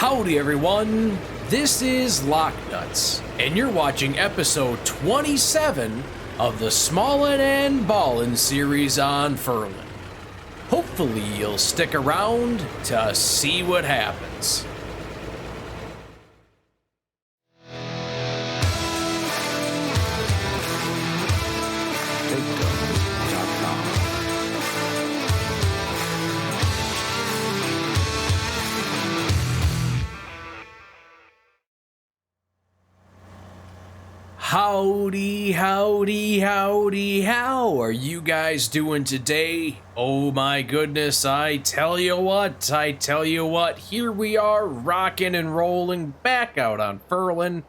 Howdy everyone, this is LockNutz, and you're watching episode 27 of the Smallin and Ballin series on Frühling. Hopefully you'll stick around to see what happens. Howdy, howdy, howdy, how are you guys doing today? Oh my goodness, I tell you what, here we are rocking and rolling back out on Frühling.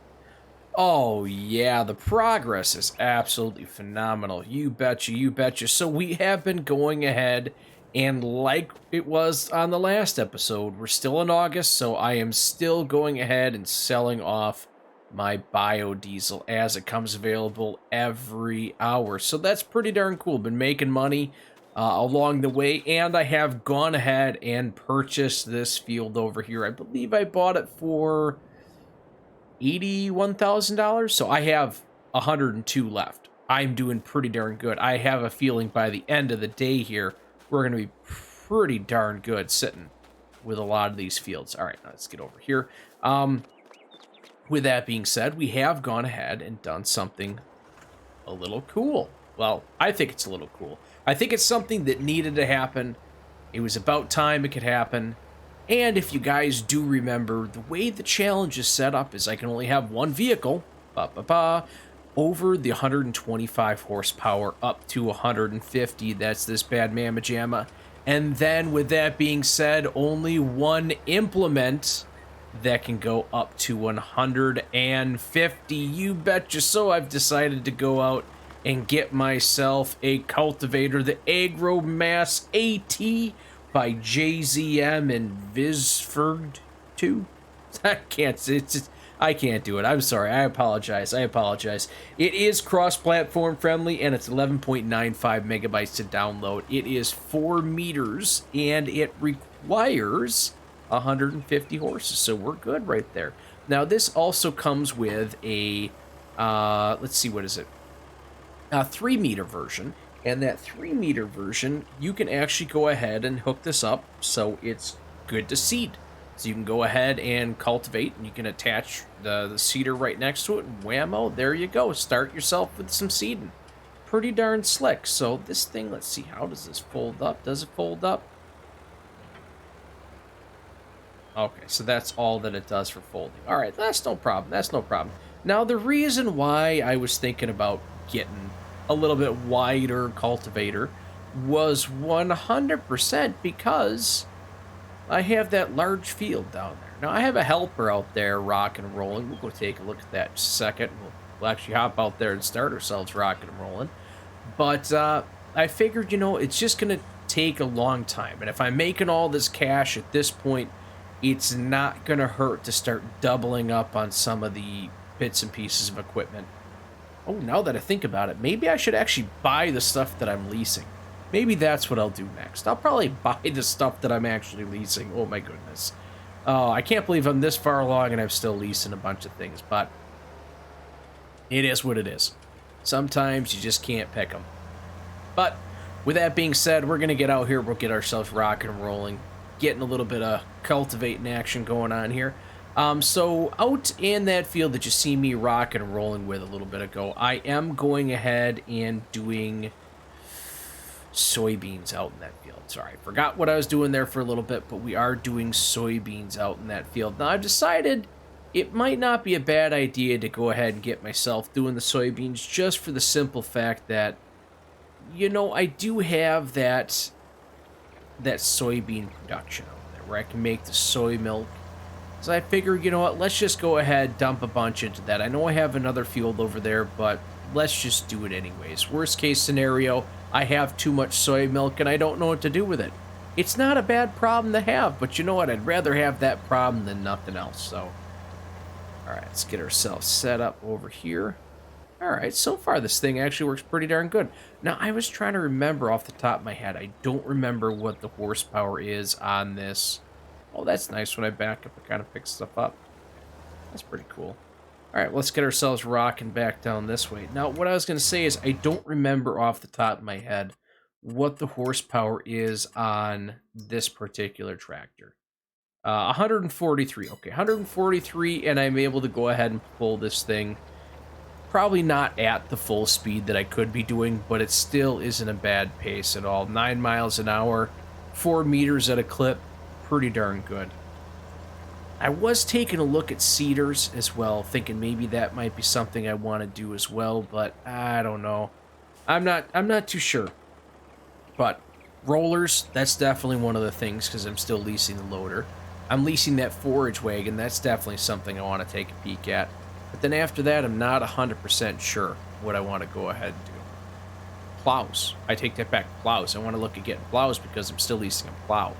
Oh yeah, the progress is absolutely phenomenal, you betcha, you betcha. So we have been going ahead, and like it was on the last episode, we're still in August, so I am still going ahead and selling off my biodiesel as it comes available every hour. So that's pretty darn cool. Been making money along the way, and I have gone ahead and purchased this field over here. I believe I bought it for $81,000, so I have 102 left. I'm doing pretty darn good. I have a feeling by the end of the day here, we're going to be pretty darn good sitting with a lot of these fields. All right, let's get over here. With that being said, we have gone ahead and done something a little cool. Well, I think it's a little cool. I think it's something that needed to happen. It was about time it could happen. And if you guys do remember, the way the challenge is set up is I can only have one vehicle, over the 125 horsepower up to 150. That's this bad mamma jamma. And then with that being said, only one implement that can go up to 150. You betcha. So I've decided to go out and get myself a cultivator, the Agromass AT by JZM and Visford 2. I can't do it. I'm sorry. I apologize. It is cross-platform friendly, and it's 11.95 megabytes to download. It is 4 meters, and it requires 150 horses, so we're good right there. Now this also comes with a let's see, what is it, a 3-meter version, and that 3-meter version you can actually go ahead and hook this up so it's good to seed. So you can go ahead and cultivate, and you can attach the seeder right next to it, and whammo, there you go, start yourself with some seeding. Pretty darn slick. So this thing, let's see, how does this fold up? Does it fold up? Okay, so that's all that it does for folding. All right, that's no problem. Now, the reason why I was thinking about getting a little bit wider cultivator was 100% because I have that large field down there. Now, I have a helper out there rocking and rolling. We'll go take a look at that in just a second. We'll actually hop out there and start ourselves rocking and rolling. But I figured, it's just going to take a long time. And if I'm making all this cash at this point, it's not going to hurt to start doubling up on some of the bits and pieces of equipment. Oh, now that I think about it, maybe I should actually buy the stuff that I'm leasing. Maybe that's what I'll do next. I'll probably buy the stuff that I'm actually leasing. Oh my goodness. Oh, I can't believe I'm this far along and I'm still leasing a bunch of things, but it is what it is. Sometimes you just can't pick them. But with that being said, we're going to get out here. We'll get ourselves rocking and rolling. Getting a little bit of cultivating action going on here. So out in that field that you see me rocking and rolling with a little bit ago, I am going ahead and doing soybeans out in that field. Sorry, I forgot what I was doing there for a little bit, but we are doing soybeans out in that field. Now I've decided it might not be a bad idea to go ahead and get myself doing the soybeans, just for the simple fact that, I do have that soybean production out there where I can make the soy milk. So I figured, let's just go ahead, dump a bunch into that. I know I have another field over there, but let's just do it anyways. Worst case scenario, I have too much soy milk and I don't know what to do with it. It's not a bad problem to have, but you know what? I'd rather have that problem than nothing else. So, all right, let's get ourselves set up over here. All right, so far this thing actually works pretty darn good. Now, I was trying to remember off the top of my head. I don't remember what the horsepower is on this Oh, that's nice. When I back up, it kind of picks stuff up. That's pretty cool. All right, let's get ourselves rocking back down this way. Now, what I was going to say is I don't remember off the top of my head what the horsepower is on this particular tractor. 143. Okay, 143, and I'm able to go ahead and pull this thing. Probably not at the full speed that I could be doing, but it still isn't a bad pace at all. 9 miles an hour, 4 meters at a clip, pretty darn good. I was taking a look at cedars as well, thinking maybe that might be something I want to do as well, but I don't know. I'm not too sure. But rollers, that's definitely one of the things because I'm still leasing the loader. I'm leasing that forage wagon. That's definitely something I want to take a peek at. But then after that, I'm not 100% sure what I want to go ahead and do. Plows. I take that back. Plows. I want to look at getting plows because I'm still leasing a plow.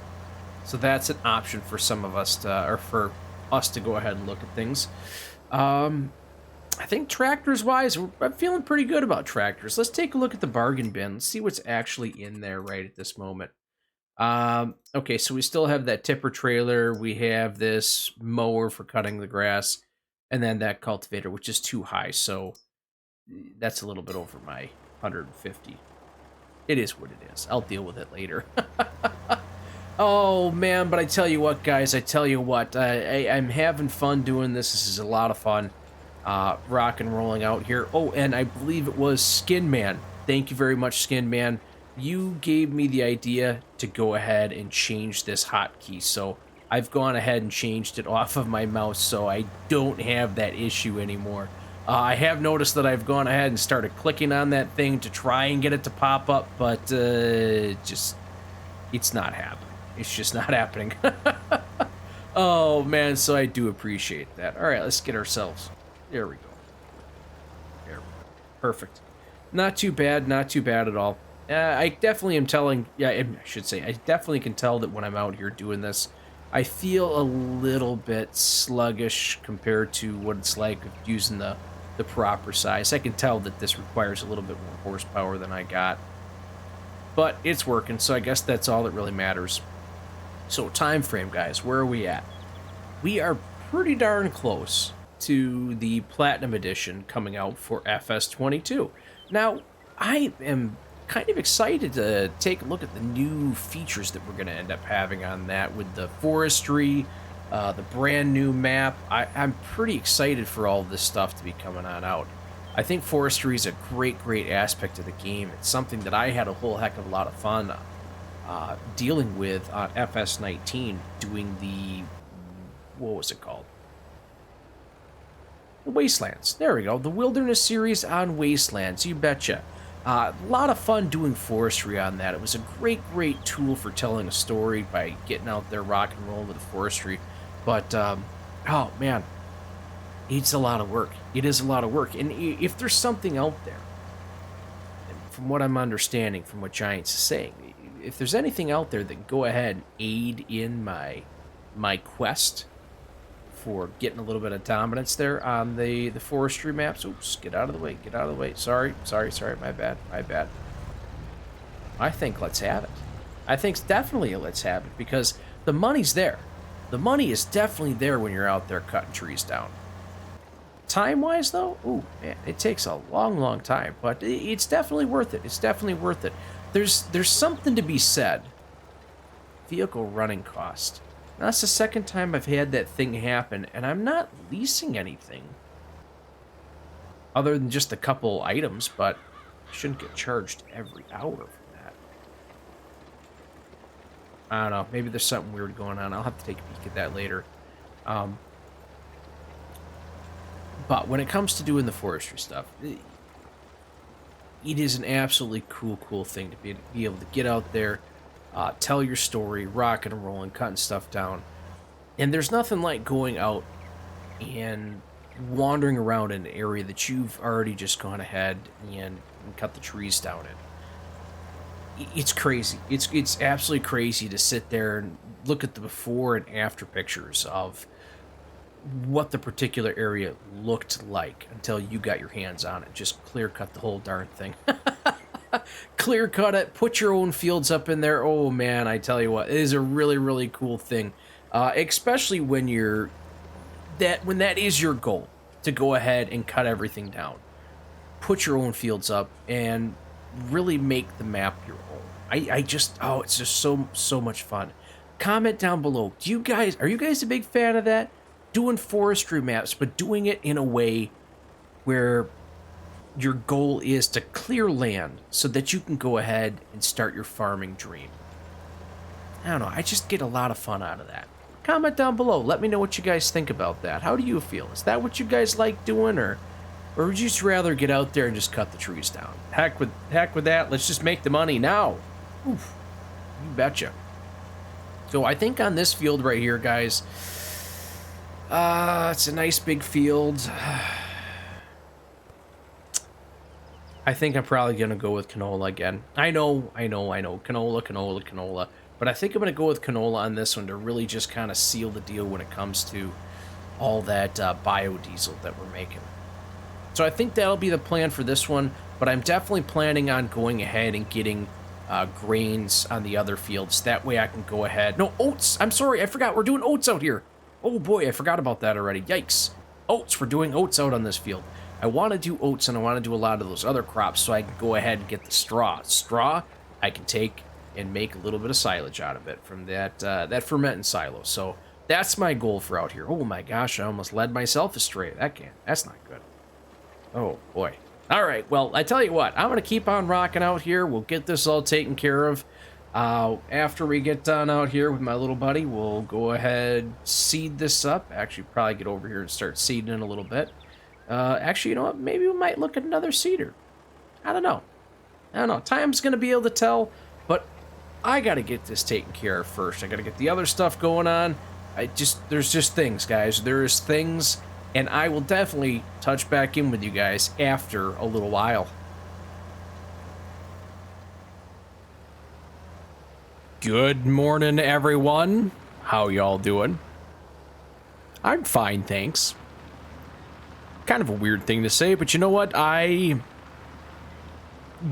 So that's an option for some of us to, or for us to go ahead and look at things. I think tractors-wise, I'm feeling pretty good about tractors. Let's take a look at the bargain bin. Let's see what's actually in there right at this moment. Okay, so we still have that tipper trailer. We have this mower for cutting the grass. And then that cultivator, which is too high. So that's a little bit over my 150. It is what it is. I'll deal with it later. Oh, man, but I tell you what, guys. I tell you what. I'm having fun doing this. This is a lot of fun. Rock and rolling out here. Oh, and I believe it was Skin Man. Thank you very much, Skin Man. You gave me the idea to go ahead and change this hotkey, so I've gone ahead and changed it off of my mouse, so I don't have that issue anymore. I have noticed that I've gone ahead and started clicking on that thing to try and get it to pop up, but it's not happening. It's just not happening. Oh, man, so I do appreciate that. All right, let's get ourselves... There we go. There we go. Perfect. Not too bad at all. I definitely am telling... Yeah, I should say, I definitely can tell that when I'm out here doing this, I feel a little bit sluggish compared to what it's like using the proper size. I can tell that this requires a little bit more horsepower than I got. But it's working, so I guess that's all that really matters. So, time frame, guys. Where are we at? We are pretty darn close to the Platinum Edition coming out for FS22. Now, I am kind of excited to take a look at the new features that we're going to end up having on that with the forestry, the brand new map. I'm pretty excited for all of this stuff to be coming on out. I think forestry is a great aspect of the game. It's something that I had a whole heck of a lot of fun dealing with on FS19, doing the, what was it called? The Wastelands. There we go. The Wilderness series on Wastelands. You betcha. A lot of fun doing forestry on that. It was a great tool for telling a story by getting out there rock and roll with the forestry. But, oh, man. It's a lot of work. It is a lot of work. And if there's something out there, from what I'm understanding, from what Giants is saying, if there's anything out there that can go ahead and aid in my quest for getting a little bit of dominance there on the forestry maps. Oops, get out of the way, Sorry, my bad. I think let's have it. I think definitely let's have it, because the money's there. The money is definitely there when you're out there cutting trees down. Time-wise, though, ooh, man, it takes a long time, but it's definitely worth it. It's definitely worth it. There's something to be said. Vehicle running cost. That's the second time I've had that thing happen, and I'm not leasing anything other than just a couple items, but I shouldn't get charged every hour for that. I don't know. Maybe there's something weird going on. I'll have to take a peek at that later. But when it comes to doing the forestry stuff, it is an absolutely cool thing to be able to get out there, tell your story, rocking and rolling, cutting stuff down. And there's nothing like going out and wandering around an area that you've already just gone ahead and cut the trees down in. It's crazy. It's absolutely crazy to sit there and look at the before and after pictures of what the particular area looked like until you got your hands on it. Just clear cut the whole darn thing. Clear cut it, put your own fields up in there. Oh man, I tell you what, it is a really cool thing. especially when when that is your goal, to go ahead and cut everything down, put your own fields up, and really make the map your own. It's just so much fun. Comment down below. Are you guys a big fan of that? Doing forestry maps, but doing it in a way where your goal is to clear land so that you can go ahead and start your farming dream. I don't know, I just get a lot of fun out of that. Comment down below. Let me know what you guys think about that. How do you feel? Is that what you guys like doing, or would you just rather get out there and just cut the trees down? Heck with that. Let's just make the money now. Oof, you betcha. So I think on this field right here, guys, it's a nice big field. I think I'm probably going to go with canola again. I know. Canola. But I think I'm going to go with canola on this one to really just kind of seal the deal when it comes to all that biodiesel that we're making. So I think that'll be the plan for this one. But I'm definitely planning on going ahead and getting grains on the other fields. That way I can go ahead. No, oats. I'm sorry. I forgot. We're doing oats out here. Oh, boy. I forgot about that already. Yikes. Oats. We're doing oats out on this field. I want to do oats, and I want to do a lot of those other crops so I can go ahead and get the straw. Straw, I can take and make a little bit of silage out of it from that fermenting silo. So that's my goal for out here. Oh my gosh, I almost led myself astray. That's not good. Oh boy. All right, well, I tell you what, I'm going to keep on rocking out here. We'll get this all taken care of. After we get done out here with my little buddy, we'll go ahead, seed this up. Actually, probably get over here and start seeding it a little bit. Actually, you know what? Maybe we might look at another seeder. I don't know. Time's going to be able to tell, but I got to get this taken care of first. I got to get the other stuff going on. There's just things, guys. There's things, and I will definitely touch back in with you guys after a little while. Good morning, everyone. How y'all doing? I'm fine, thanks. Kind of a weird thing to say, but you know what?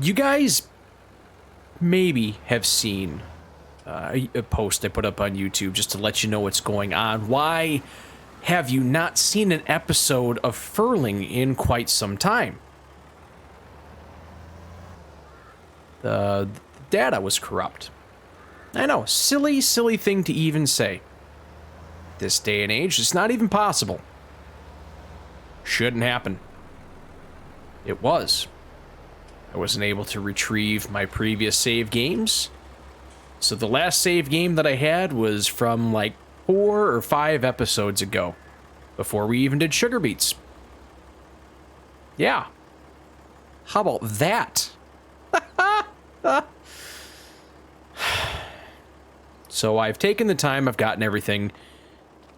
You guys maybe have seen a post I put up on YouTube just to let you know what's going on. Why have you not seen an episode of Frühling in quite some time? The data was corrupt. I know, silly thing to even say. This day and age, it's not even possible. Shouldn't happen. It was. I wasn't able to retrieve my previous save games. So the last save game that I had was from like 4 or 5 episodes ago, before we even did Sugar Beets. Yeah. How about that? So I've taken the time, I've gotten everything.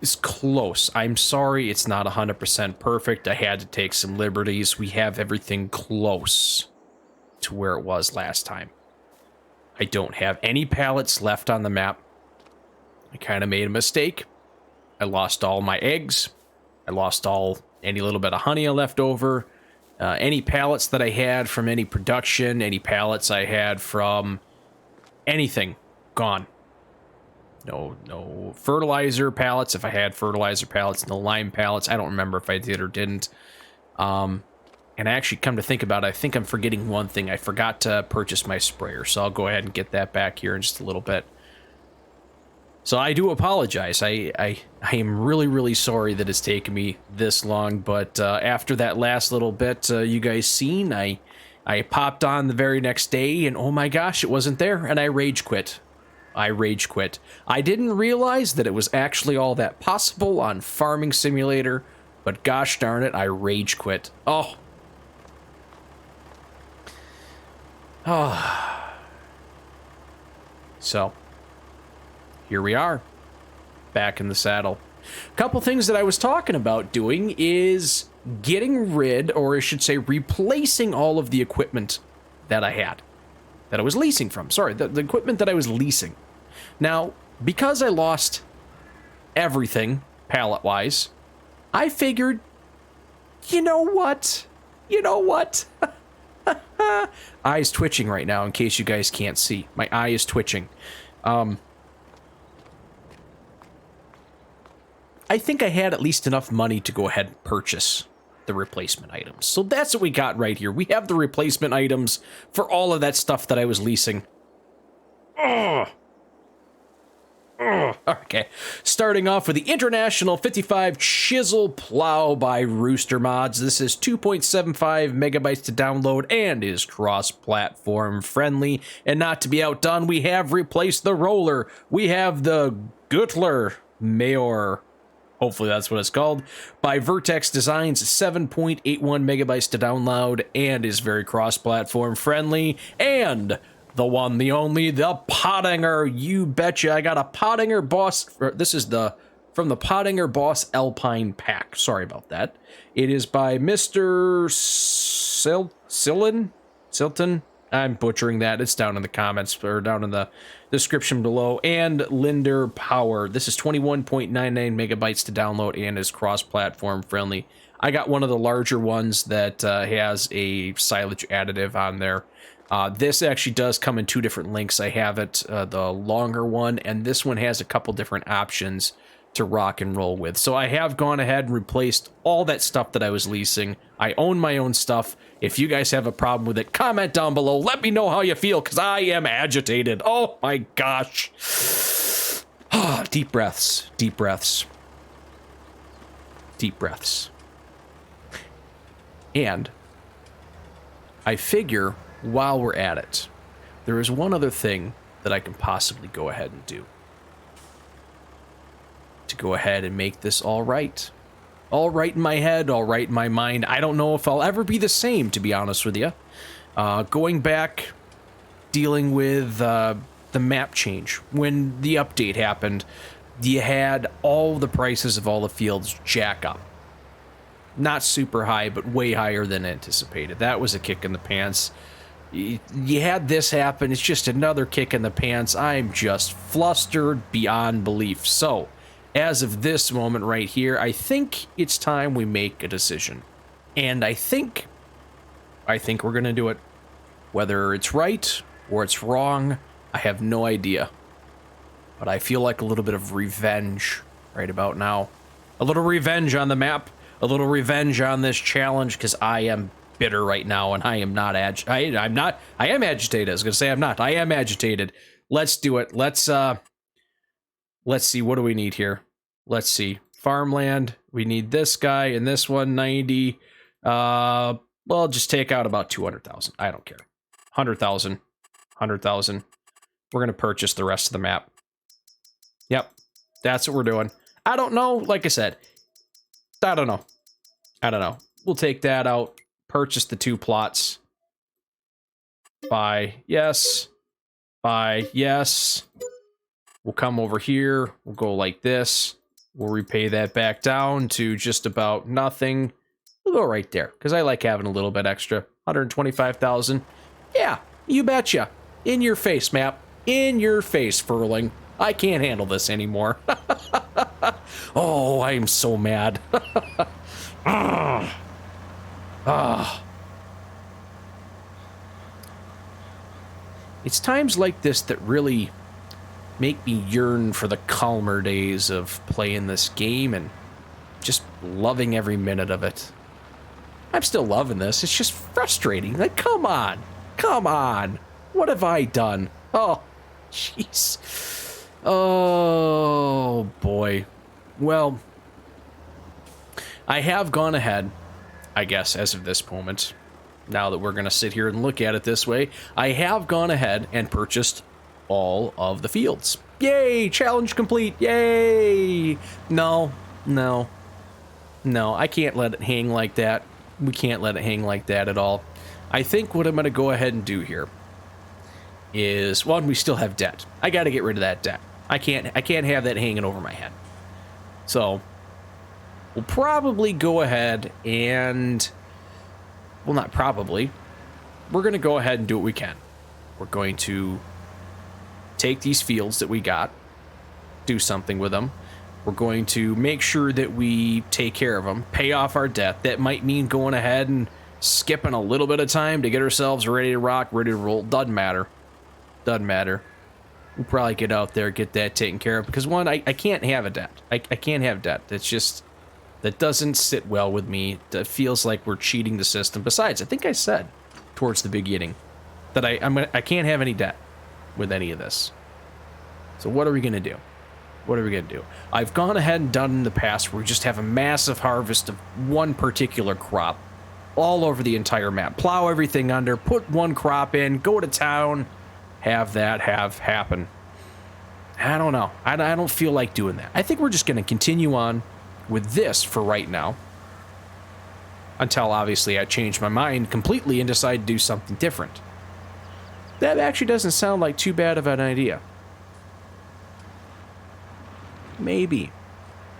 It's close. I'm sorry it's not 100% perfect. I had to take some liberties. We have everything close to where it was last time. I don't have any pallets left on the map. I kind of made a mistake. I lost all my eggs. I lost any little bit of honey I left over. Any pallets that I had from any production, any pallets I had from anything, gone. No fertilizer pallets. If I had fertilizer pallets, no lime pallets. I don't remember if I did or didn't. And I actually come to think about it, I think I'm forgetting one thing. I forgot to purchase my sprayer, so I'll go ahead and get that back here in just a little bit. So I do apologize. I am really sorry that it's taken me this long, but after that last little bit you guys seen, I popped on the very next day, and oh my gosh, it wasn't there, and I rage quit. I didn't realize that it was actually all that possible on Farming Simulator, but gosh darn it, I rage quit. Oh. So, here we are, back in the saddle. A couple things that I was talking about doing is getting rid, or I should say replacing all of the equipment that I had. That I was leasing from. Sorry, the equipment that I was leasing. Now, because I lost everything, pallet-wise, I figured, you know what? Eye's twitching right now, in case you guys can't see. My eye is twitching. I think I had at least enough money to go ahead and purchase the replacement items. So that's what we got right here. We have the replacement items for all of that stuff that I was leasing. Ugh. Okay, starting off with the International 55 Chisel Plow by Rooster Mods. This is 2.75 megabytes to download and is cross-platform friendly. And not to be outdone, we have replaced the roller. We have the Güttler Mayor, hopefully that's what it's called, by VertexDezign, 7.81 megabytes to download and is very cross-platform friendly. And the one, the only, the Pottinger, you betcha. I got a Pottinger Boss. This is from the Pottinger Boss Alpine pack. Sorry about that. It is by Mr. Silton. I'm butchering that. It's down in the comments or down in the description below. And Linder Power. This is 21.99 megabytes to download and is cross-platform friendly. I got one of the larger ones that has a silage additive on there. This actually does come in two different links. I have it, the longer one, and this one has a couple different options to rock and roll with. So I have gone ahead and replaced all that stuff that I was leasing. I own my own stuff. If you guys have a problem with it, comment down below. Let me know how you feel, because I am agitated. Oh my gosh. Deep breaths, deep breaths, deep breaths. And I figure, while we're at it, there is one other thing that I can possibly go ahead and do to go ahead and make this all right. All right in my head, all right in my mind. I don't know if I'll ever be the same, to be honest with you. Going back, dealing with the map change. When the update happened, you had all the prices of all the fields jack up. Not super high, but way higher than anticipated. That was a kick in the pants. You had this happen. It's just another kick in the pants. I'm just flustered beyond belief. So, as of this moment right here, I think it's time we make a decision. And I think we're going to do it. Whether it's right or it's wrong, I have no idea. But I feel like a little bit of revenge right about now. A little revenge on the map. A little revenge on this challenge, because I am bitter right now, and I am not I am agitated. I was gonna say I'm not. I am agitated. Let's do it. Let's see, what do we need here? Let's see. Farmland. We need this guy and this one, 90. Well, just take out about 200,000. I don't care. 100,000. 100,000. We're gonna purchase the rest of the map. Yep. That's what we're doing. I don't know. Like I said, I don't know. We'll take that out. Purchase the 2 plots. Buy yes. Buy yes. We'll come over here. We'll go like this. We'll repay that back down to just about nothing. We'll go right there, because I like having a little bit extra. 125,000. Yeah, you betcha. In your face, map. In your face, Frühling. I can't handle this anymore. Oh, I am so mad. It's times like this that really make me yearn for the calmer days of playing this game and just loving every minute of it. I'm still loving this. It's just frustrating. Like, come on. Come on. What have I done? Oh, jeez. Oh, boy. Well, I have gone ahead, I guess, as of this moment, now that we're going to sit here and look at it this way, I have gone ahead and purchased all of the fields. Yay! Challenge complete! Yay! No, I can't let it hang like that. We can't let it hang like that at all. I think what I'm going to go ahead and do here is, one, we still have debt. I got to get rid of that debt. I can't have that hanging over my head. So, we'll probably go ahead and, well, not probably, we're going to go ahead and do what we can. We're going to take these fields that we got, do something with them. We're going to make sure that we take care of them, pay off our debt. That might mean going ahead and skipping a little bit of time to get ourselves ready to rock, ready to roll. Doesn't matter. Doesn't matter. we'll probably get out there, get that taken care of. Because one, I can't have a debt. I can't have debt. That's just, that doesn't sit well with me. It feels like we're cheating the system. Besides, I think I said towards the beginning that I can't have any debt with any of this. So what are we going to do? What are we going to do? I've gone ahead and done in the past where we just have a massive harvest of one particular crop all over the entire map. Plow everything under, put one crop in, go to town, have that happen. I don't know. I don't feel like doing that. I think we're just going to continue on with this for right now. Until, obviously, I change my mind completely and decide to do something different. That actually doesn't sound like too bad of an idea. Maybe.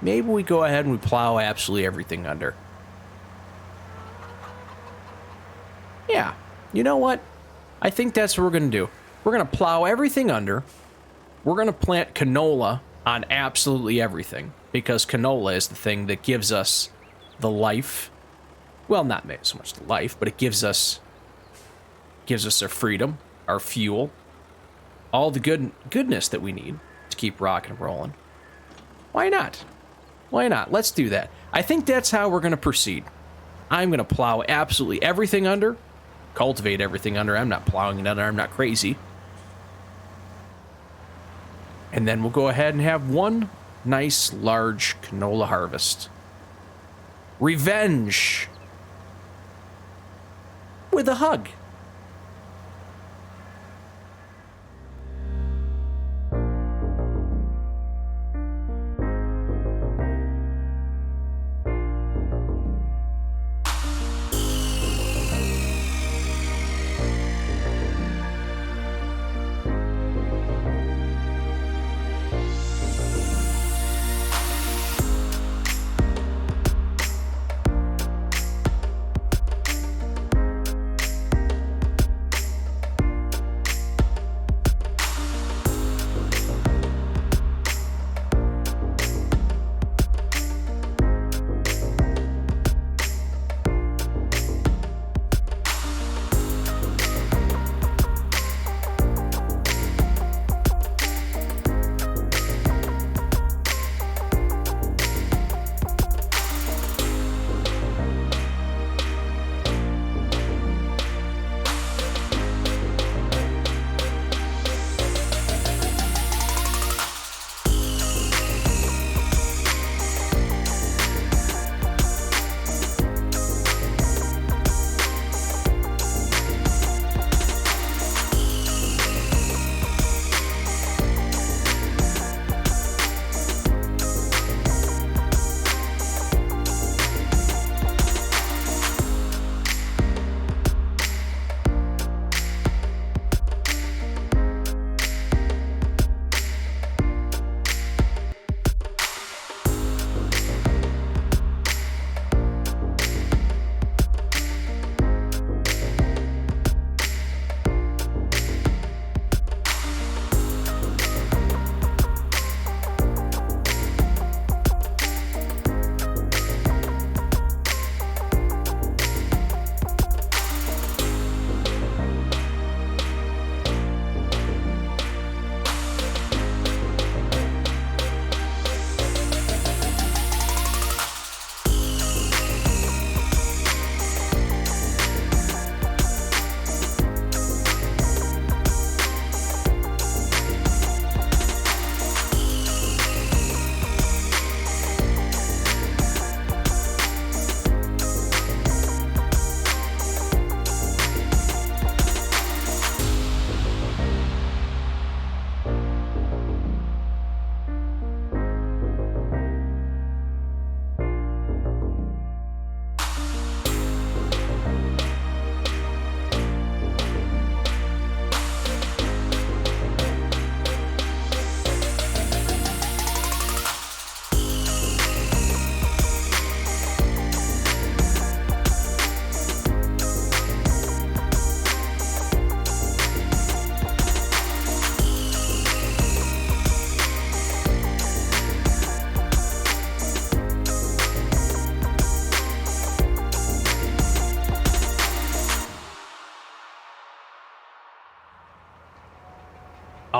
Maybe we go ahead and we plow absolutely everything under. Yeah. You know what? I think that's what we're going to do. We're going to plow everything under. We're going to plant canola on absolutely everything. Because canola is the thing that gives us the life. Well, not so much the life, but it gives us our freedom, our fuel, all the goodness that we need to keep rocking and rolling. Why not? Why not? Let's do that. I think that's how we're going to proceed. I'm going to plow absolutely everything under, cultivate everything under. I'm not plowing it under. I'm not crazy. And then we'll go ahead and have one nice, large canola harvest. Revenge! With a hug.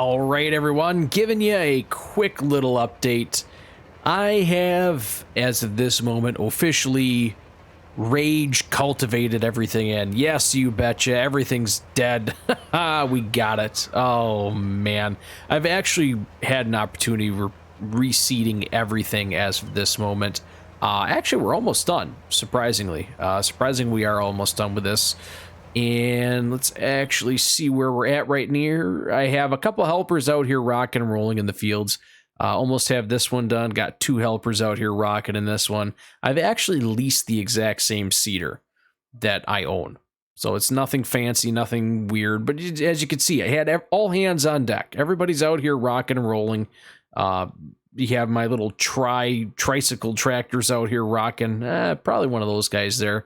All right, everyone, giving you a quick little update. I have, as of this moment, officially rage cultivated everything in. Yes, you betcha, everything's dead. We got it. Oh, man. I've actually had an opportunity reseeding everything as of this moment. Actually, we're almost done, surprisingly. Surprisingly, we are almost done with this. And let's actually see where we're at right near. I have a couple helpers out here rocking and rolling in the fields. Almost have this one done. Got 2 helpers out here rocking in this one. I've actually leased the exact same seeder that I own. So it's nothing fancy, nothing weird. But as you can see, I had all hands on deck. Everybody's out here rocking and rolling. You have my little tricycle tractors out here rocking. Probably one of those guys there.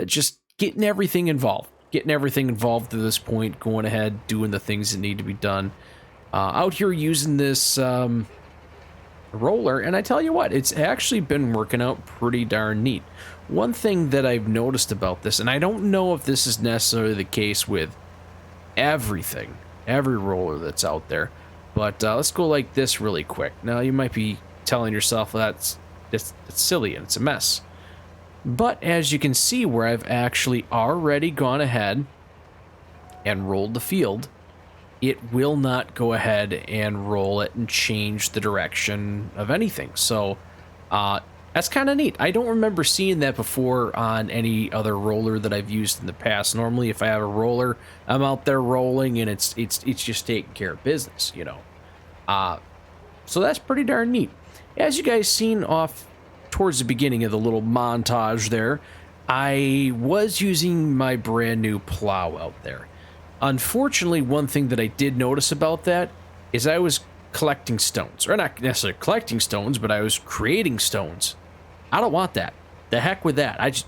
Just getting everything involved. Getting everything involved to this point. Going ahead, doing the things that need to be done. Out here using this roller, and I tell you what, it's actually been working out pretty darn neat. One thing that I've noticed about this, and I don't know if this is necessarily the case with every roller that's out there, but let's go like this really quick. Now you might be telling yourself that's silly and it's a mess. But as you can see where I've actually already gone ahead and rolled the field, it will not go ahead and roll it and change the direction of anything. So that's kind of neat. I don't remember seeing that before on any other roller that I've used in the past. Normally, if I have a roller, I'm out there rolling and it's just taking care of business, you know. So that's pretty darn neat. As you guys seen off towards the beginning of the little montage there, I was using my brand new plow out there. Unfortunately, one thing that I did notice about that is I was collecting stones, or not necessarily collecting stones, but I was creating stones. I don't want that. The heck with that. I just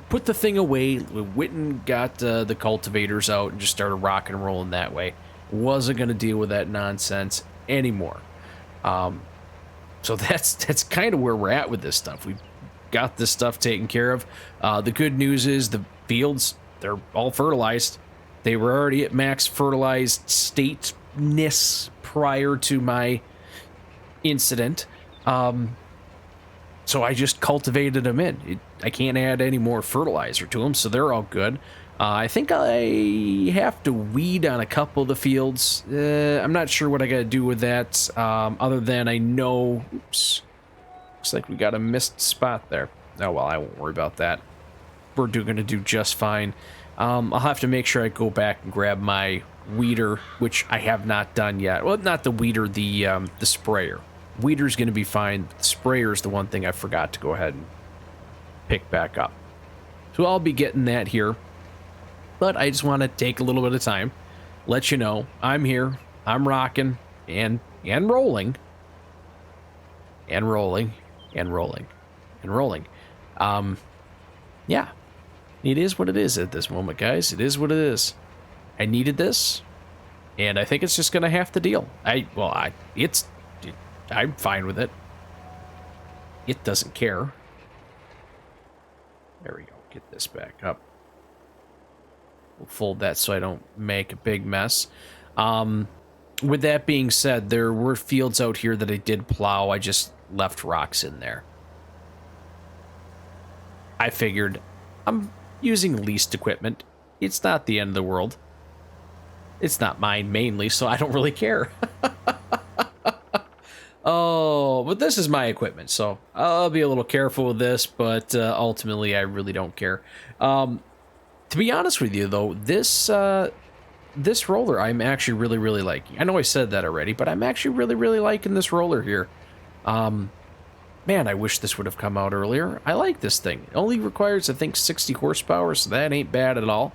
put the thing away, went and got the cultivators out and just started rocking and rolling that way. Wasn't going to deal with that nonsense anymore. So that's kind of where we're at with this stuff. We've got this stuff taken care of. The good news is the fields, they're all fertilized. They were already at max fertilized stateness prior to my incident. So I just cultivated them in. I can't add any more fertilizer to them, so they're all good. I think I have to weed on a couple of the fields. I'm not sure what I got to do with that, other than I know... Oops. Looks like we got a missed spot there. Oh, well, I won't worry about that. We're going to do just fine. I'll have to make sure I go back and grab my weeder, which I have not done yet. Well, not the weeder, the sprayer. Weeder's going to be fine. The sprayer is the one thing I forgot to go ahead and pick back up. So I'll be getting that here. But I just want to take a little bit of time, let you know I'm here, I'm rocking, and rolling. And rolling, and rolling, and rolling. Yeah. It is what it is at this moment, guys. It is what it is. I needed this, and I think it's just gonna have to deal. I'm fine with it. It doesn't care. There we go. Get this back up. We'll fold that so I don't make a big mess. With that being said, there were fields out here that I did plow. I just left rocks in there. I figured I'm using leased equipment. It's not the end of the world. It's not mine mainly, so I don't really care. Oh, but this is my equipment, so I'll be a little careful with this, but ultimately I really don't care. To be honest with you, though, this roller I'm actually really liking. I know I said that already, but I'm actually really liking this roller here. Man, I wish this would have come out earlier. I like this thing. It only requires, I think, 60 horsepower, so that ain't bad at all.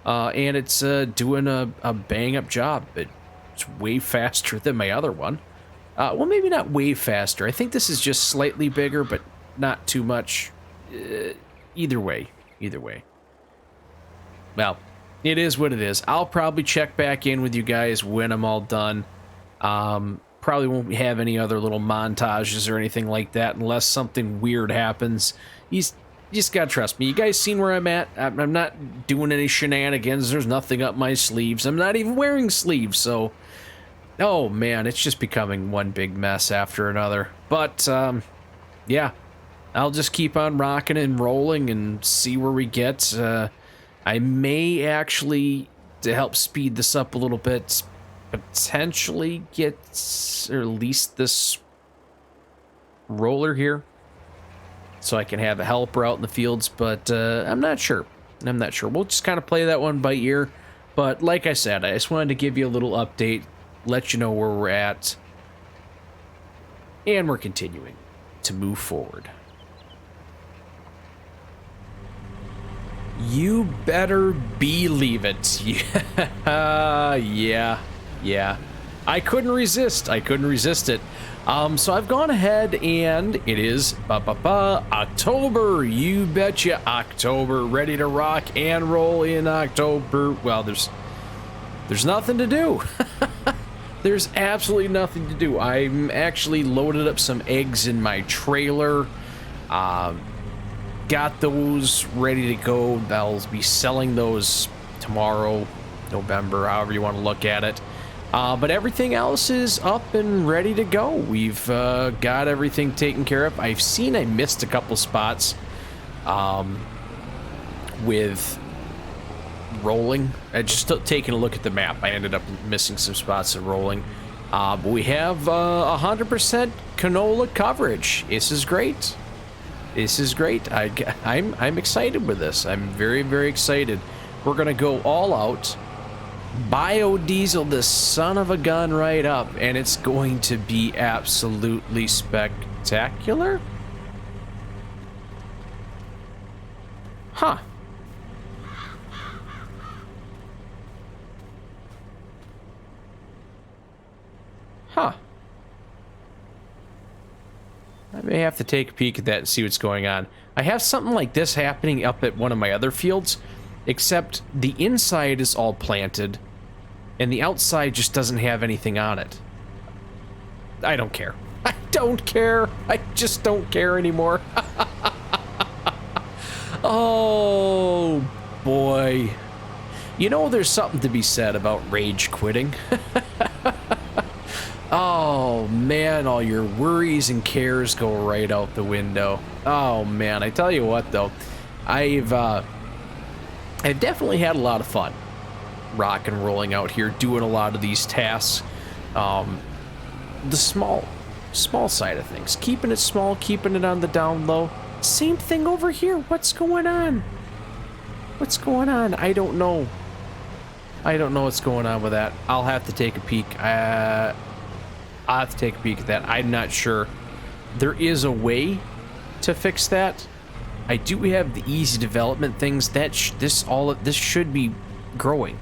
And it's doing a bang-up job. It's way faster than my other one. Well, maybe not way faster. I think this is just slightly bigger, but not too much. Either way. Well, it is what it is. I'll probably check back in with you guys when I'm all done. Probably won't have any other little montages or anything like that unless something weird happens. You just gotta trust me. You guys seen where I'm at? I'm not doing any shenanigans. There's nothing up my sleeves. I'm not even wearing sleeves, so Oh man, it's just becoming one big mess after another. But yeah, I'll just keep on rocking and rolling and see where we get. I may actually, to help speed this up a little bit, potentially get or at least this roller here, so I can have a helper out in the fields. But I'm not sure. I'm not sure. We'll just kind of play that one by ear. But like I said, I just wanted to give you a little update, let you know where we're at, and we're continuing to move forward. You better believe it. Yeah. I couldn't resist it. So I've gone ahead, and it is October. You betcha, October. Ready to rock and roll in October. Well, there's nothing to do. There's absolutely nothing to do. I'm actually loaded up some eggs in my trailer. Got those ready to go. I'll be selling those tomorrow, November, however you want to look at it. But everything else is up and ready to go. We've got everything taken care of. I've seen I missed a couple spots with rolling. I just taking a look at the map. I ended up missing some spots in rolling. But we have 100% canola coverage. This is great. This is great. I'm excited with this. I'm very, very excited. We're gonna go all out, biodiesel this son of a gun right up, and it's going to be absolutely spectacular. Huh. Huh. I may have to take a peek at that and see what's going on. I have something like this happening up at one of my other fields, except the inside is all planted, and the outside just doesn't have anything on it. I don't care. I don't care. I just don't care anymore. Oh, boy. You know, there's something to be said about rage quitting. Oh, man, all your worries and cares go right out the window. Oh, man, I tell you what, though. I've definitely had a lot of fun rock and rolling out here, doing a lot of these tasks. The small side of things. Keeping it small, keeping it on the down low. Same thing over here. What's going on? What's going on? I don't know. I don't know what's going on with that. I'll have to take a peek. I'll have to take a peek at that. I'm not sure. There is a way to fix that. I do have the easy development things. This should be growing.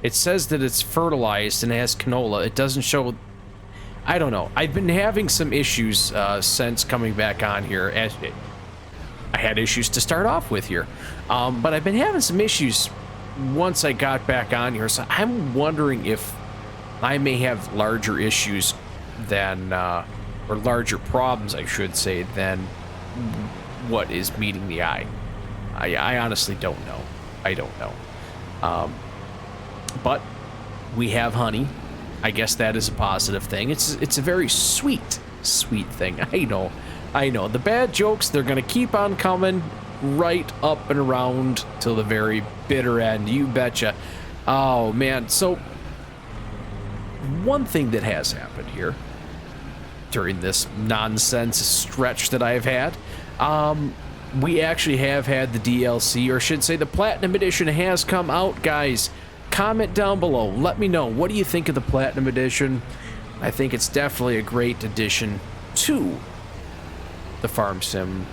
It says that it's fertilized and it has canola. It doesn't show. I don't know. I've been having some issues since coming back on here. I had issues to start off with here, but I've been having some issues once I got back on here. So I'm wondering if I may have larger issues than, or larger problems, I should say, than what is meeting the eye. I honestly don't know. I don't know. But we have honey. I guess that is a positive thing. It's a very sweet thing. I know. The bad jokes, they're gonna keep on coming right up and around till the very bitter end. You betcha. Oh man. So one thing that has happened here during this nonsense stretch that I've had, we actually have had the DLC, or I should say the Platinum Edition has come out, guys. Comment down below. Let me know. What do you think of the Platinum Edition? I think it's definitely a great addition to the Farm Sim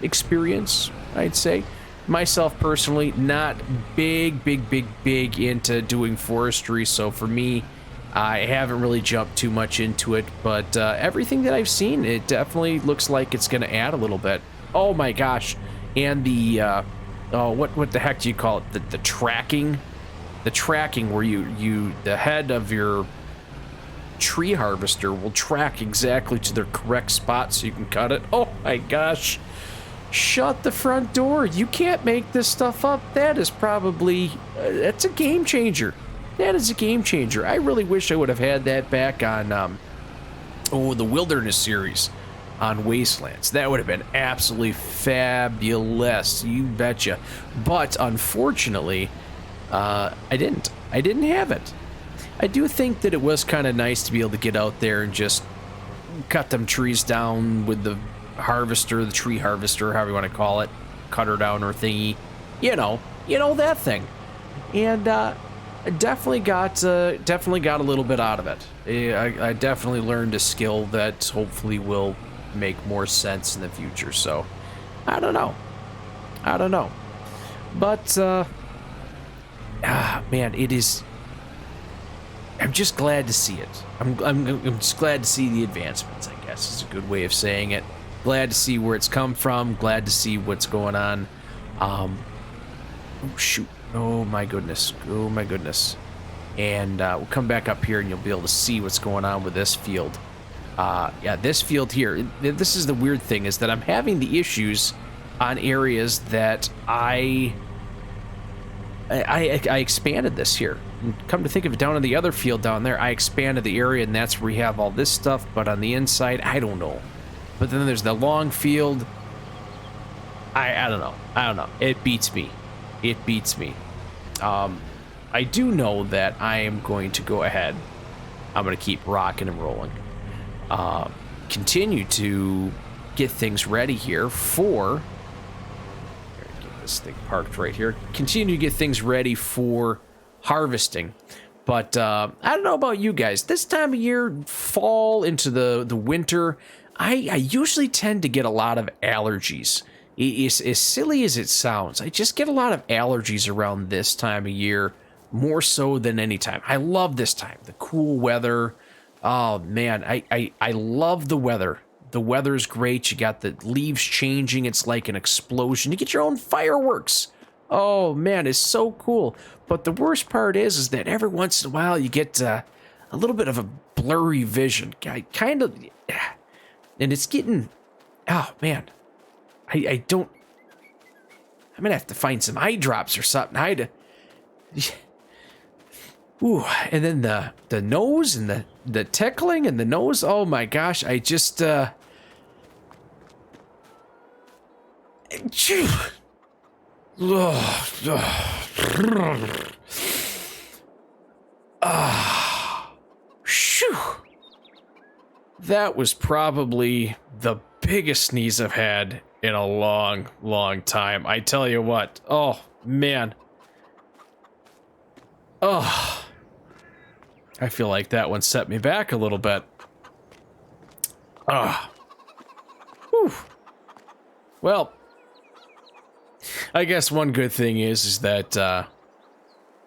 experience, I'd say. Myself personally, not big into doing forestry, so for me, I haven't really jumped too much into it, but everything that I've seen, it definitely looks like it's going to add a little bit. Oh my gosh. And the, what the heck do you call it? The tracking? The tracking where the head of your tree harvester will track exactly to the correct spot so you can cut it. Oh my gosh. Shut the front door. You can't make this stuff up. That is probably, that's a game changer. That is a game changer. I really wish I would have had that back on, the Wilderness series on Wastelands. That would have been absolutely fabulous. You betcha. But unfortunately, I didn't. I didn't have it. I do think that it was kind of nice to be able to get out there and just cut them trees down with the harvester, the tree harvester, however you want to call it, cutter down or thingy. You know that thing. And definitely got a little bit out of it. I definitely learned a skill that hopefully will make more sense in the future. So I don't know. But man, it is. I'm just glad to see it. I'm just glad to see the advancements, I guess is a good way of saying it. Glad to see where it's come from. Glad to see what's going on. Oh, shoot. Oh, my goodness. And we'll come back up here and you'll be able to see what's going on with this field. Yeah, this field here. This is the weird thing, is that I'm having the issues on areas that I expanded this here. Come to think of it, down in the other field down there, I expanded the area, and that's where we have all this stuff. But on the inside, I don't know. But then there's the long field. I don't know. It beats me. I do know that I am going to go ahead. I'm going to keep rocking and rolling. Continue to get things ready here for. Get this thing parked right here. Continue to get things ready for harvesting. But I don't know about you guys. This time of year, fall into the winter, I usually tend to get a lot of allergies. It's as silly as it sounds. I just get a lot of allergies around this time of year, more so than any time. I love this time. The cool weather. Oh, man, I love the weather. The weather's great. You got the leaves changing. It's like an explosion. You get your own fireworks. Oh, man, it's so cool. But the worst part is that every once in a while you get a little bit of a blurry vision. Kind of. And it's getting. Oh, man. I don't. I'm going to have to find some eye drops or something. Ooh, and then the nose and the tickling and the nose. Oh my gosh, I just shoo. That was probably the biggest sneeze I've had in a long, long time. I tell you what. Oh man. Oh. I feel like that one set me back a little bit. Ah. Whew. Well, I guess one good thing is that,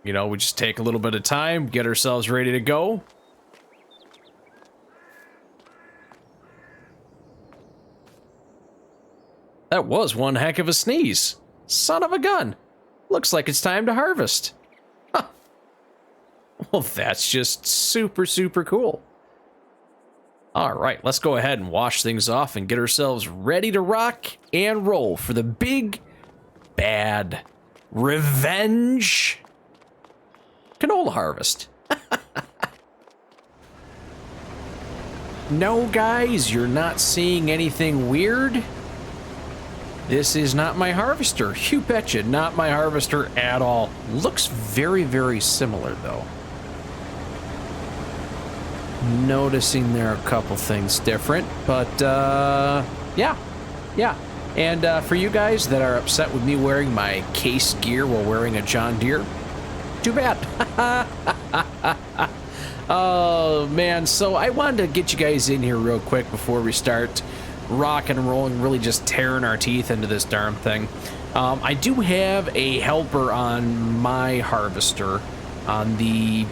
you know, we just take a little bit of time, get ourselves ready to go. That was one heck of a sneeze. Son of a gun. Looks like it's time to harvest. Well, that's just super, super cool. All right, let's go ahead and wash things off and get ourselves ready to rock and roll for the big, bad, revenge canola harvest. No, guys, you're not seeing anything weird. This is not my harvester. You betcha, not my harvester at all. Looks very, very similar, though. Noticing there are a couple things different, but yeah. And for you guys that are upset with me wearing my case gear while wearing a John Deere, too bad. Oh man, so I wanted to get you guys in here real quick before we start rocking and rolling, really just tearing our teeth into this darn thing. I do have a helper on my harvester on the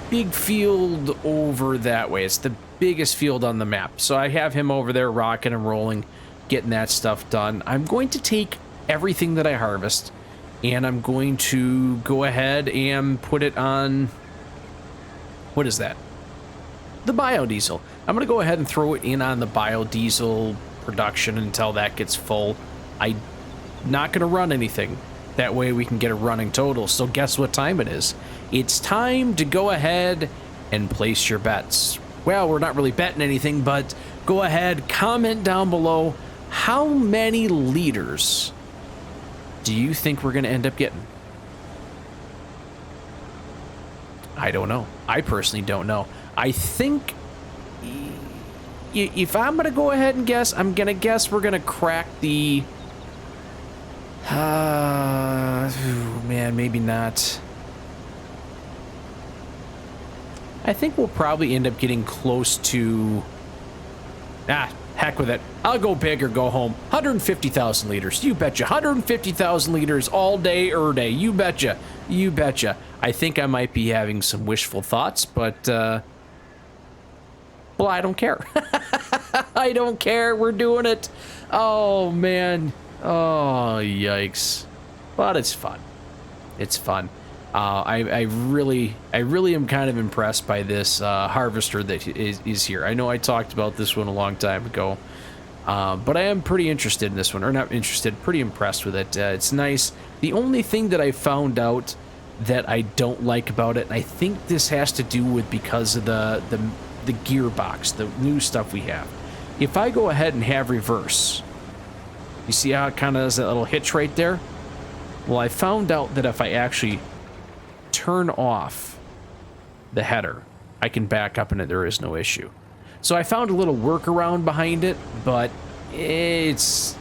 big field over that way. It's the biggest field on the map. So I have him over there rocking and rolling, getting that stuff done. I'm going to take everything that I harvest and I'm going to go ahead and put it on, what is that? The biodiesel. I'm going to go ahead and throw it in on the biodiesel production until that gets full. I'm not going to run anything That way we can get a running total. So guess what time it is? It's time to go ahead and place your bets. Well, we're not really betting anything, but go ahead, comment down below, how many liters do you think we're going to end up getting? I don't know. I personally don't know. I think if I'm going to go ahead and guess, I'm going to guess we're going to crack the... man, maybe not. I think we'll probably end up getting close to... heck with it. I'll go big or go home. 150,000 liters. You betcha. 150,000 liters all day, day. You betcha. You betcha. I think I might be having some wishful thoughts, but, well, I don't care. I don't care. We're doing it. Oh, man. Oh, yikes. But it's fun. It's fun. I really am kind of impressed by this harvester that is here. I know I talked about this one a long time ago, but I am pretty interested in this one, or not interested, pretty impressed with it. It's nice. The only thing that I found out that I don't like about it, and I think this has to do with because of the gearbox, the new stuff we have. If I go ahead and have reverse, you see how it kind of has that little hitch right there? Well, I found out that if I actually turn off the header, I can back up and there is no issue. So I found a little workaround behind it, but it's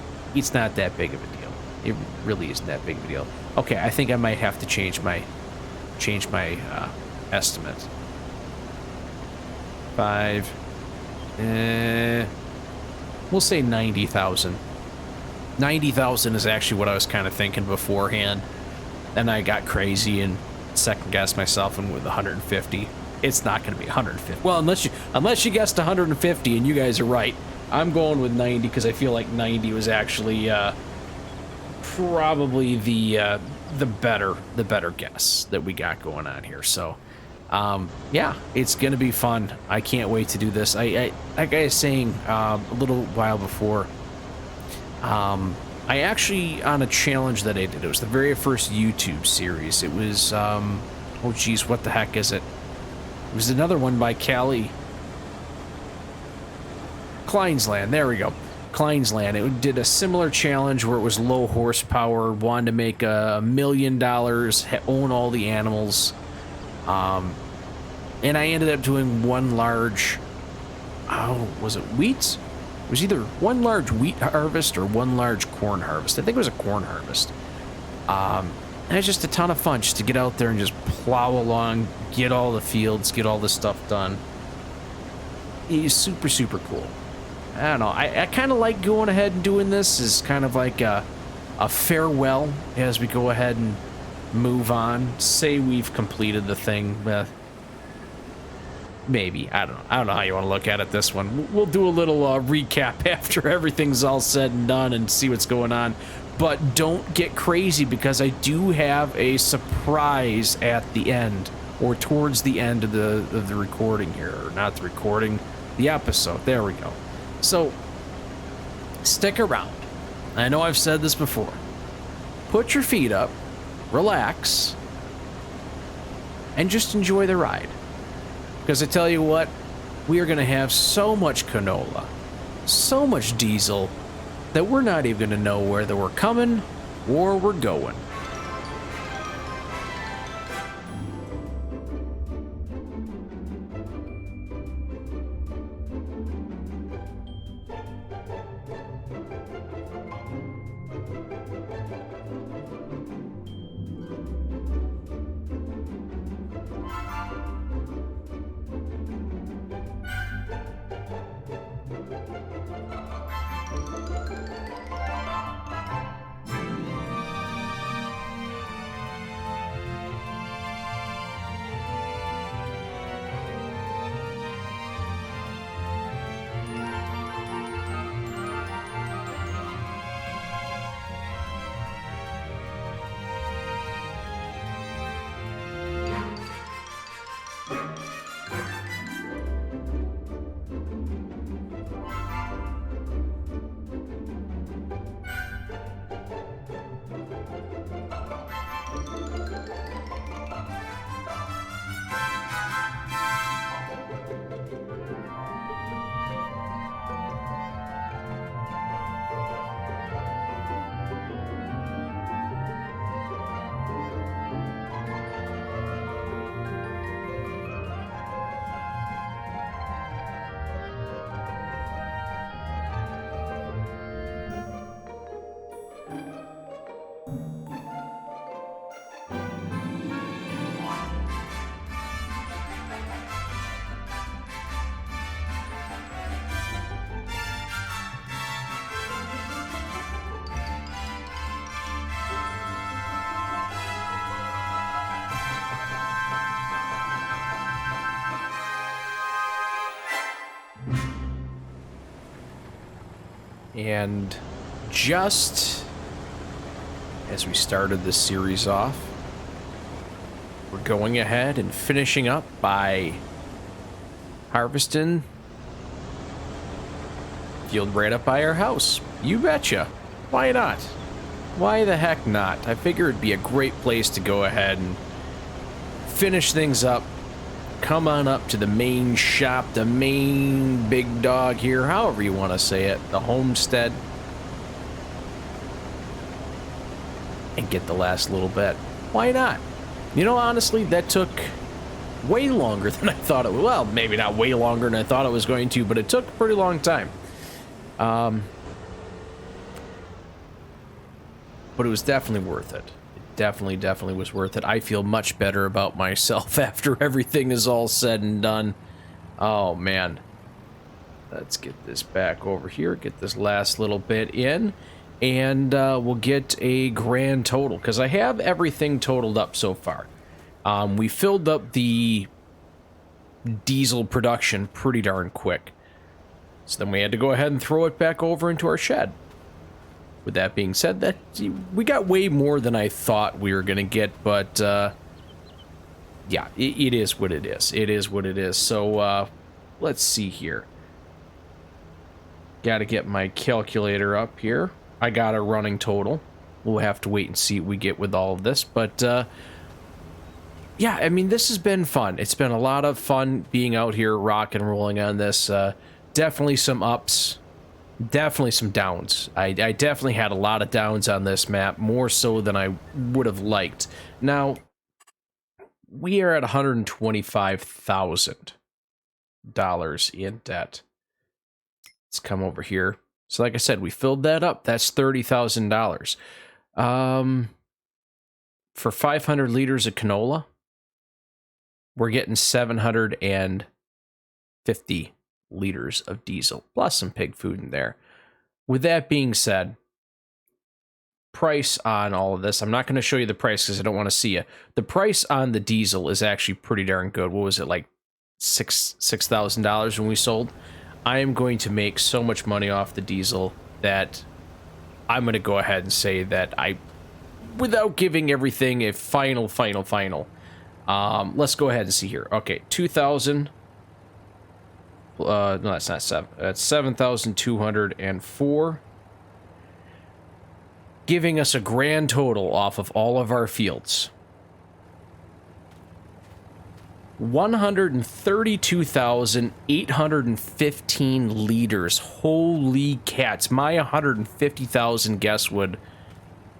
not that big of a deal. It really isn't that big of a deal. Okay, I think I might have to change my estimate. 5. We'll say 90,000. 90,000 is actually what I was kind of thinking beforehand. Then I got crazy and second-guessed myself and with 150. It's not going to be 150. Well, unless you guessed 150 and you guys are right. I'm going with 90 because I feel like 90 was actually probably the better guess that we got going on here. So, yeah, it's going to be fun. I can't wait to do this. Like I was saying a little while before, I actually, on a challenge that I did, it was the very first YouTube series. It was, oh geez, what the heck is it? It was another one by Kleinsland, there we go. Kleinsland. It did a similar challenge where it was low horsepower, wanted to make $1 million, own all the animals. And I ended up doing one large, was it wheat? It was either one large wheat harvest or one large corn harvest. I think it was a corn harvest. And it's just a ton of fun just to get out there and just plow along, get all the fields, get all this stuff done. It's super, super cool. I don't know. I kind of like going ahead and doing this as kind of like a farewell as we go ahead and move on. Say we've completed the thing. Maybe. I don't know. I don't know how you want to look at it this one. We'll do a little recap after everything's all said and done and see what's going on. But don't get crazy because I do have a surprise at the end or towards the end of the recording here. Or not the recording, the episode. There we go. So stick around. I know I've said this before. Put your feet up, relax, and just enjoy the ride. Because I tell you what, we are going to have so much canola, so much diesel, that we're not even going to know whether we're coming or we're going. And just as we started this series off, we're going ahead and finishing up by harvesting field right up by our house. You betcha. Why not? Why the heck not? I figure it'd be a great place to go ahead and finish things up. Come on up to the main shop, the main big dog here, however you want to say it, the homestead, and get the last little bit. Why not? You know, honestly, that took way longer than I thought it would. Well, maybe not way longer than I thought it was going to, but it took a pretty long time. But it was definitely worth it. Definitely was worth it. I feel much better about myself after everything is all said and done. Oh man, let's get this back over here, get this last little bit in, and we'll get a grand total, because I have everything totaled up so far. We filled up the diesel production pretty darn quick, so then we had to go ahead and throw it back over into our shed. With that being said, that we got way more than I thought we were gonna get, but yeah, it is what it is. It is what it is. So let's see here. Got to get my calculator up here. I got a running total. We'll have to wait and see what we get with all of this, but yeah, I mean, this has been fun. It's been a lot of fun being out here rock and rolling on this. Definitely some ups. Definitely some downs. I definitely had a lot of downs on this map, more so than I would have liked. Now, we are at $125,000 in debt. Let's come over here. So like I said, we filled that up. That's $30,000. For 500 liters of canola, we're getting 750 liters of diesel, plus some pig food in there. With that being said, price on all of this, I'm not going to show you the price because I don't want to see you. The price on the diesel is actually pretty darn good. What was it, like $6,000 when we sold? I am going to make so much money off the diesel that I'm going to go ahead and say that without giving everything a final, let's go ahead and see here. Okay, 2,000. No, that's not 7. That's 7,204. Giving us a grand total off of all of our fields. 132,815 liters. Holy cats. My 150,000 guess would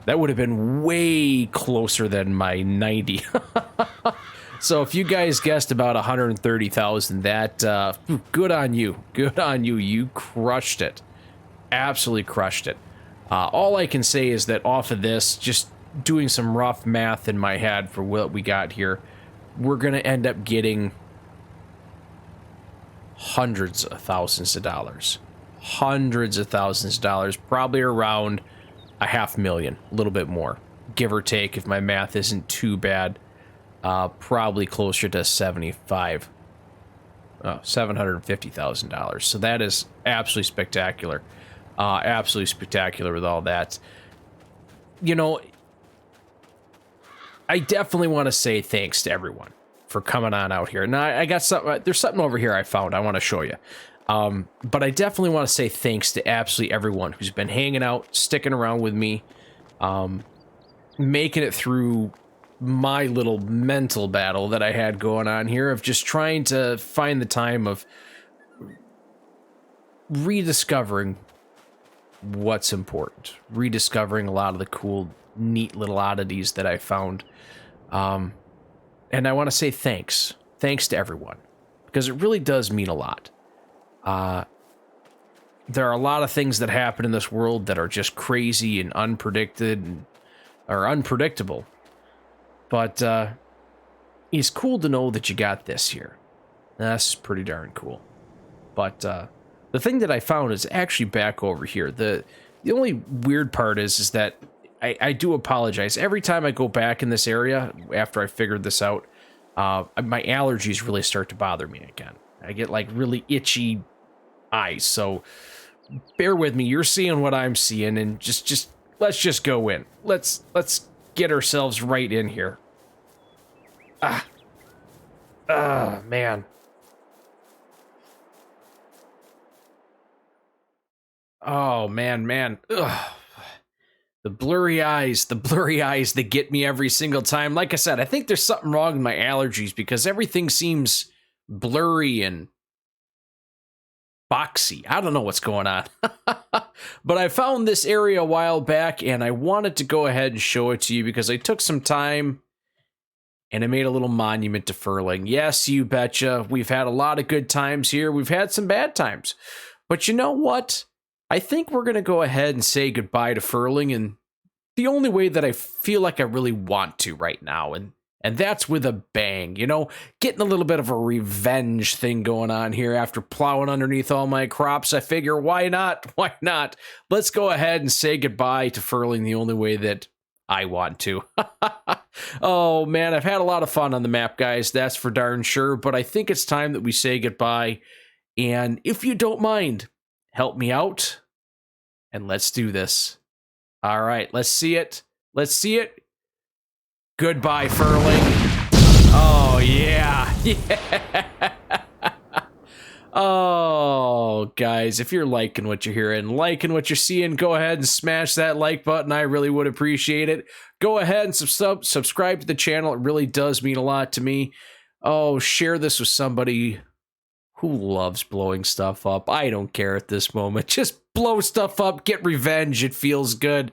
have been way closer than my 90. So if you guys guessed about 130,000, that good on you. Good on you. You crushed it. Absolutely crushed it. All I can say is that off of this, just doing some rough math in my head for what we got here, we're going to end up getting hundreds of thousands of dollars. Hundreds of thousands of dollars, probably around $500,000, a little bit more, give or take, if my math isn't too bad. Probably closer to $750,000. So that is absolutely spectacular. Absolutely spectacular with all that. You know, I definitely want to say thanks to everyone for coming on out here. Now, I got something, there's something over here I found I want to show you. But I definitely want to say thanks to absolutely everyone who's been hanging out, sticking around with me, making it through my little mental battle that I had going on here of just trying to find the time of rediscovering what's important, rediscovering a lot of the cool, neat little oddities that I found. And I want to say thanks to everyone, because it really does mean a lot. There are a lot of things that happen in this world that are just crazy and unpredictable. But it's cool to know that you got this here. That's pretty darn cool. But the thing that I found is actually back over here. The only weird part is that I do apologize. Every time I go back in this area after I figured this out, my allergies really start to bother me again. I get like really itchy eyes. So bear with me. You're seeing what I'm seeing, and just let's just go in. Let's get ourselves right in here. Man. Oh, man. Ugh. The blurry eyes that get me every single time. Like I said, I think there's something wrong with my allergies because everything seems blurry and boxy. I don't know what's going on. But I found this area a while back and I wanted to go ahead and show it to you because I took some time and I made a little monument to Frühling. Yes, you betcha. We've had a lot of good times here. We've had some bad times. But you know what? I think we're going to go ahead and say goodbye to Frühling, and the only way that I feel like I really want to right now, and that's with a bang, you know, getting a little bit of a revenge thing going on here after plowing underneath all my crops. I figure, why not? Why not? Let's go ahead and say goodbye to Frühling the only way that I want to. Oh, man, I've had a lot of fun on the map, guys. That's for darn sure, but I think it's time that we say goodbye, and if you don't mind, help me out. And let's do this. All right, let's see it. Let's see it. Goodbye, Frühling. Oh, yeah. Yeah. Oh, guys, if you're liking what you're hearing, liking what you're seeing, go ahead and smash that like button. I really would appreciate it. Go ahead and subscribe to the channel. It really does mean a lot to me. Oh, share this with somebody who loves blowing stuff up. I don't care at this moment. Just blow stuff up, get revenge. It feels good.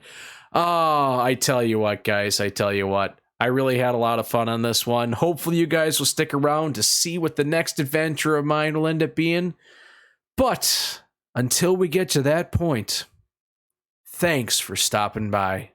Oh, I tell you what, guys. I tell you what. I really had a lot of fun on this one. Hopefully you guys will stick around to see what the next adventure of mine will end up being. But until we get to that point, thanks for stopping by.